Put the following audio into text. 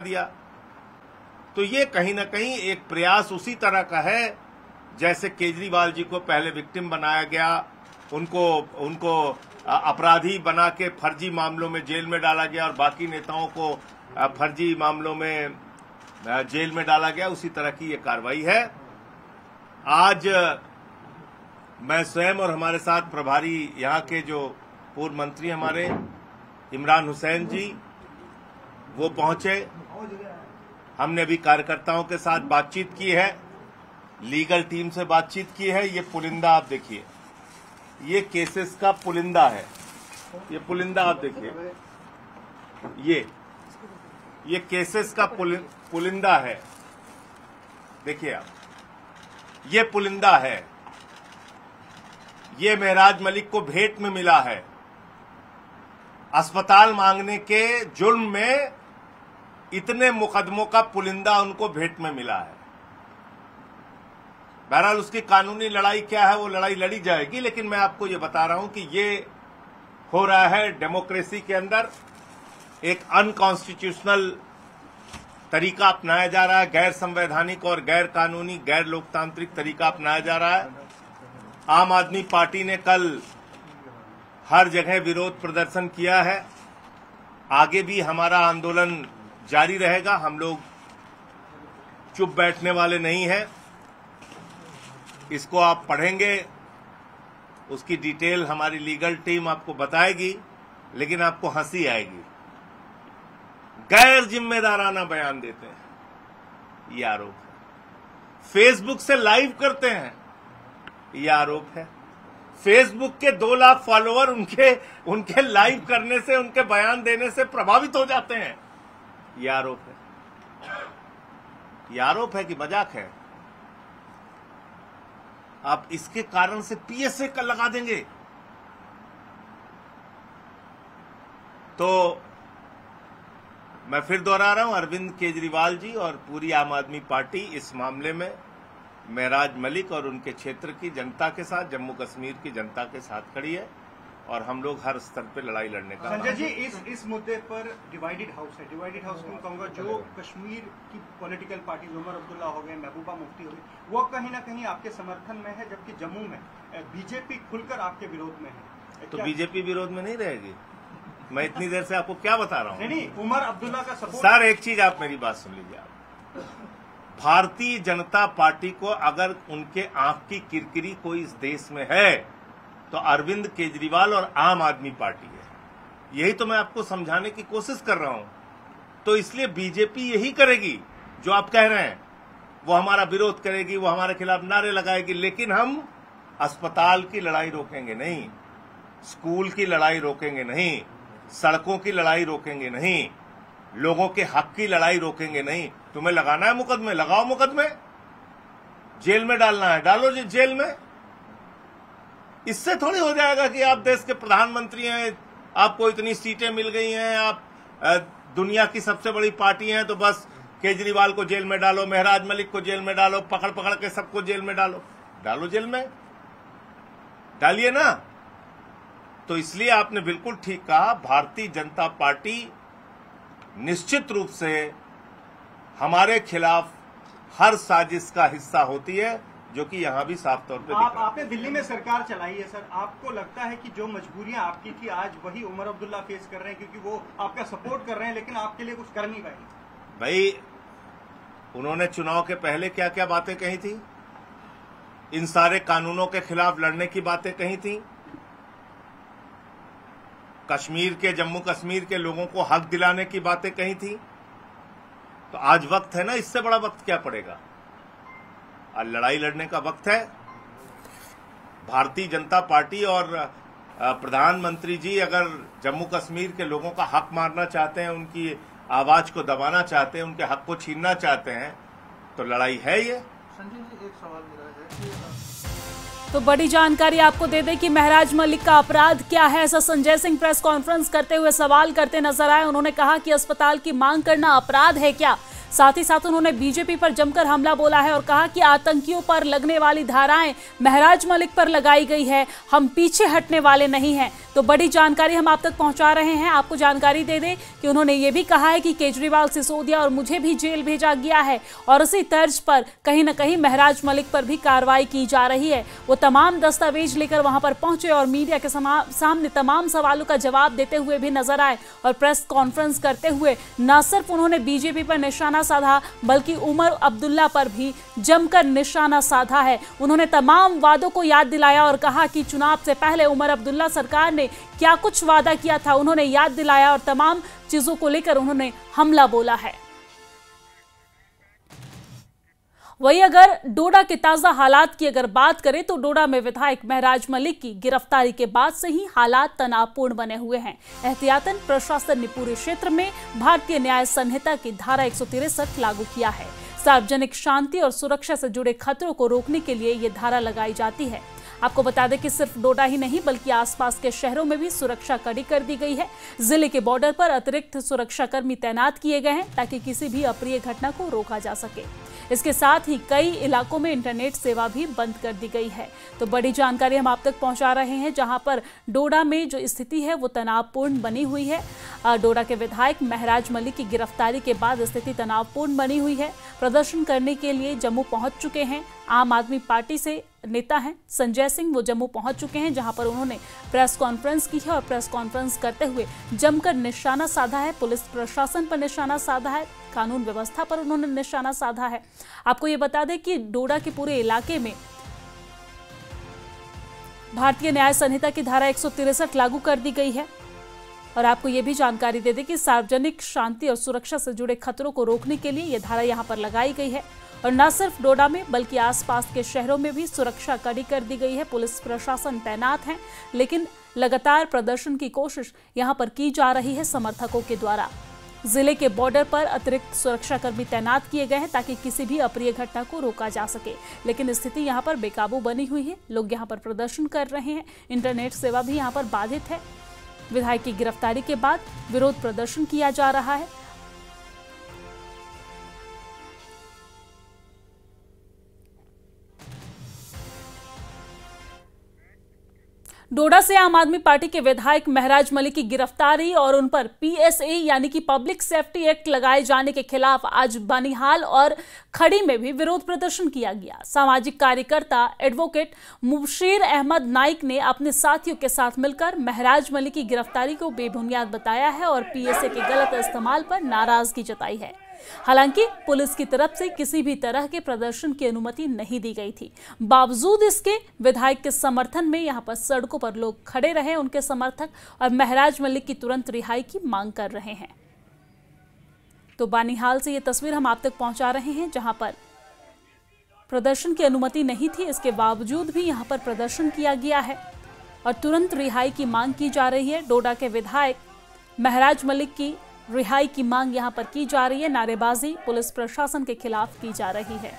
दिया। तो ये कहीं ना कहीं एक प्रयास उसी तरह का है जैसे केजरीवाल जी को पहले विक्टिम बनाया गया, उनको अपराधी बना के फर्जी मामलों में जेल में डाला गया और बाकी नेताओं को फर्जी मामलों में जेल में डाला गया। उसी तरह की ये कार्रवाई है। आज मैं स्वयं और हमारे साथ प्रभारी यहाँ के जो पूर्व मंत्री हमारे इमरान हुसैन जी वो पहुंचे। हमने अभी कार्यकर्ताओं के साथ बातचीत की है, लीगल टीम से बातचीत की है। ये पुलिंदा आप देखिए, ये केसेस का पुलिंदा है। ये पुलिंदा आप देखिए, ये केसेस का पुलिंदा है। देखिए आप, ये पुलिंदा है। ये महराज मलिक को भेंट में मिला है। अस्पताल मांगने के जुर्म में इतने मुकदमों का पुलिंदा उनको भेंट में मिला है। बहरहाल उसकी कानूनी लड़ाई क्या है वो लड़ाई लड़ी जाएगी, लेकिन मैं आपको ये बता रहा हूं कि ये हो रहा है डेमोक्रेसी के अंदर। एक अनकॉन्स्टिट्यूशनल तरीका अपनाया जा रहा है, गैर संवैधानिक और गैर कानूनी गैर लोकतांत्रिक तरीका अपनाया जा रहा है। आम आदमी पार्टी ने कल हर जगह विरोध प्रदर्शन किया है। आगे भी हमारा आंदोलन जारी रहेगा। हम लोग चुप बैठने वाले नहीं हैं। इसको आप पढ़ेंगे, उसकी डिटेल हमारी लीगल टीम आपको बताएगी, लेकिन आपको हंसी आएगी। गैर जिम्मेदाराना बयान देते हैं, ये आरोप है। फेसबुक से लाइव करते हैं, ये आरोप है। फेसबुक के 2 लाख फॉलोअर उनके लाइव करने से, उनके बयान देने से प्रभावित हो जाते हैं, ये आरोप है। ये आरोप है कि मजाक है। आप इसके कारण से पीएसए का लगा देंगे तो मैं फिर दोहरा रहा हूं, अरविंद केजरीवाल जी और पूरी आम आदमी पार्टी इस मामले में महराज मलिक और उनके क्षेत्र की जनता के साथ, जम्मू कश्मीर की जनता के साथ खड़ी है और हम लोग हर स्तर पे लड़ाई लड़ने का। संजय जी, इस मुद्दे पर डिवाइडेड हाउस है। डिवाइडेड हाउस क्यों कहूंगा? जो कश्मीर की पॉलिटिकल पार्टी उमर अब्दुल्ला हो गए, महबूबा मुफ्ती हो गई, वो कहीं ना कहीं आपके समर्थन में है, जबकि जम्मू में बीजेपी खुलकर आपके विरोध में है। तो बीजेपी विरोध में नहीं रहेगी। मैं इतनी देर से आपको क्या बता रहा हूँ? नहीं, उमर अब्दुल्ला का सपोर्ट। सर एक चीज आप मेरी बात सुन लीजिए। आप भारतीय जनता पार्टी को अगर उनके आंख की किरकिरी कोई इस देश में है तो अरविंद केजरीवाल और आम आदमी पार्टी है। यही तो मैं आपको समझाने की कोशिश कर रहा हूं। तो इसलिए बीजेपी यही करेगी जो आप कह रहे हैं। वो हमारा विरोध करेगी, वो हमारे खिलाफ नारे लगाएगी, लेकिन हम अस्पताल की लड़ाई रोकेंगे नहीं, स्कूल की लड़ाई रोकेंगे नहीं, सड़कों की लड़ाई रोकेंगे नहीं, लोगों के हक की लड़ाई रोकेंगे नहीं। तुम्हें लगाना है मुकदमे, लगाओ मुकदमे। जेल में डालना है, डालो जेल में। इससे थोड़ी हो जाएगा कि आप देश के प्रधानमंत्री हैं, आपको इतनी सीटें मिल गई हैं, आप दुनिया की सबसे बड़ी पार्टी हैं, तो बस केजरीवाल को जेल में डालो, महराज मलिक को जेल में डालो, पकड़ पकड़ के सबको जेल में डालो। डालो जेल में, डालिए ना। तो इसलिए आपने बिल्कुल ठीक कहा, भारतीय जनता पार्टी निश्चित रूप से हमारे खिलाफ हर साजिश का हिस्सा होती है, जो कि यहां भी साफ तौर पे दिख रहा है। आपने दिल्ली में सरकार चलाई है सर, आपको लगता है कि जो मजबूरियां आपकी थी आज वही उमर अब्दुल्ला फेस कर रहे हैं, क्योंकि वो आपका सपोर्ट कर रहे हैं लेकिन आपके लिए कुछ कर नहीं पाए? भाई, उन्होंने चुनाव के पहले क्या क्या बातें कही थी, इन सारे कानूनों के खिलाफ लड़ने की बातें कही थी, कश्मीर के, जम्मू कश्मीर के लोगों को हक दिलाने की बातें कही थी। तो आज वक्त है ना, इससे बड़ा वक्त क्या पड़ेगा? आज लड़ाई लड़ने का वक्त है। भारतीय जनता पार्टी और प्रधानमंत्री जी अगर जम्मू कश्मीर के लोगों का हक मारना चाहते हैं, उनकी आवाज को दबाना चाहते हैं, उनके हक को छीनना चाहते हैं, तो लड़ाई है ये। संजय जी, एक सवाल मेरा है। तो बड़ी जानकारी आपको दे दें कि महराज मलिक का अपराध क्या है, ऐसा संजय सिंह प्रेस कॉन्फ्रेंस करते हुए सवाल करते नजर आए। उन्होंने कहा कि अस्पताल की मांग करना अपराध है क्या? साथ ही साथ उन्होंने बीजेपी पर जमकर हमला बोला है और कहा कि आतंकियों पर लगने वाली धाराएं महराज मलिक पर लगाई गई है, हम पीछे हटने वाले नहीं हैं। तो बड़ी जानकारी हम आप तक पहुंचा रहे हैं। आपको जानकारी दे दें कि उन्होंने ये भी कहा है कि केजरीवाल, सिसोदिया और मुझे भी जेल भेजा गया है और उसी तर्ज पर कहीं ना कहीं महराज मलिक पर भी कार्रवाई की जा रही है। वो तमाम दस्तावेज लेकर वहां पर पहुंचे और मीडिया के सामने तमाम सवालों का जवाब देते हुए भी नजर आए और प्रेस कॉन्फ्रेंस करते हुए न सिर्फ उन्होंने बीजेपी पर निशाना साधा बल्कि उमर अब्दुल्ला पर भी जमकर निशाना साधा है। उन्होंने तमाम वादों को याद दिलाया और कहा कि चुनाव से पहले उमर अब्दुल्ला सरकार ने क्या कुछ वादा किया था उन्होंने याद दिलाया और तमाम चीजों को लेकर उन्होंने हमला बोला है। वहीं अगर डोडा के ताजा हालात की अगर बात करें तो डोडा में विधायक महराज मलिक की गिरफ्तारी के बाद से ही हालात तनावपूर्ण बने हुए हैं। एहतियातन प्रशासन ने पूरे क्षेत्र में भारतीय न्याय संहिता की धारा 163 लागू किया है। सार्वजनिक शांति और सुरक्षा से जुड़े खतरों को रोकने के लिए ये धारा लगाई जाती है। आपको बता दें कि सिर्फ डोडा ही नहीं बल्कि आसपास के शहरों में भी सुरक्षा कड़ी कर दी गई है। जिले के बॉर्डर पर अतिरिक्त सुरक्षाकर्मी तैनात किए गए हैं ताकि किसी भी अप्रिय घटना को रोका जा सके। इसके साथ ही कई इलाकों में इंटरनेट सेवा भी बंद कर दी गई है। तो बड़ी जानकारी हम आप तक पहुंचा रहे हैं, जहां पर डोडा में जो स्थिति है वो तनावपूर्ण बनी हुई है। डोडा के विधायक महराज मलिक की गिरफ्तारी के बाद स्थिति तनावपूर्ण बनी हुई है। प्रदर्शन करने के लिए जम्मू पहुंच चुके हैं आम आदमी पार्टी से नेता हैं संजय सिंह, वो जम्मू पहुंच चुके हैं जहां पर उन्होंने प्रेस कॉन्फ्रेंस की है और प्रेस कॉन्फ्रेंस करते हुए जमकर निशाना साधा है। पुलिस प्रशासन पर निशाना साधा है, कानून व्यवस्था पर उन्होंने निशाना साधा है। आपको ये बता दें कि डोडा के पूरे इलाके में भारतीय न्याय संहिता की धारा 163 लागू कर दी गई है। और आपको ये भी जानकारी दे दें कि सार्वजनिक शांति और सुरक्षा से जुड़े खतरों को रोकने के लिए यह धारा यहां पर लगाई गई है। और न सिर्फ डोडा में बल्कि आसपास के शहरों में भी सुरक्षा कड़ी कर दी गई है। पुलिस प्रशासन तैनात है, लेकिन लगातार प्रदर्शन की कोशिश यहां पर की जा रही है समर्थकों के द्वारा। जिले के बॉर्डर पर अतिरिक्त सुरक्षाकर्मी तैनात किए गए हैं ताकि किसी भी अप्रिय घटना को रोका जा सके, लेकिन स्थिति यहां पर बेकाबू बनी हुई है। लोग यहां पर प्रदर्शन कर रहे हैं, इंटरनेट सेवा भी यहां पर बाधित है। विधायक की गिरफ्तारी के बाद विरोध प्रदर्शन किया जा रहा है। डोडा से आम आदमी पार्टी के विधायक महराज मलिक की गिरफ्तारी और उन पर PSA यानी कि पब्लिक सेफ्टी एक्ट लगाए जाने के खिलाफ आज बनिहाल और खड़ी में भी विरोध प्रदर्शन किया गया। सामाजिक कार्यकर्ता एडवोकेट मुबशीर अहमद नाइक ने अपने साथियों के साथ मिलकर महराज मलिक की गिरफ्तारी को बेबुनियाद बताया है और PSA के गलत इस्तेमाल पर नाराजगी जताई है। हालांकि पुलिस की तरफ से किसी भी तरह के प्रदर्शन की अनुमति नहीं दी गई थी। बावजूद इसके विधायक के समर्थन में यहां पर सड़कों पर लोग खड़े रहे, उनके समर्थक, और महराज मलिक की तुरंत रिहाई की मांग कर रहे हैं। तो बानिहाल से ये तस्वीर हम आप तक पहुंचा रहे हैं, जहां पर प्रदर्शन की अनुमति नहीं थी, इसके बावजूद भी यहां पर प्रदर्शन किया गया है और तुरंत रिहाई की मांग की जा रही है। डोडा के विधायक महराज मलिक की रिहाई की मांग यहां पर की जा रही है। नारेबाजी पुलिस प्रशासन के खिलाफ की जा रही है।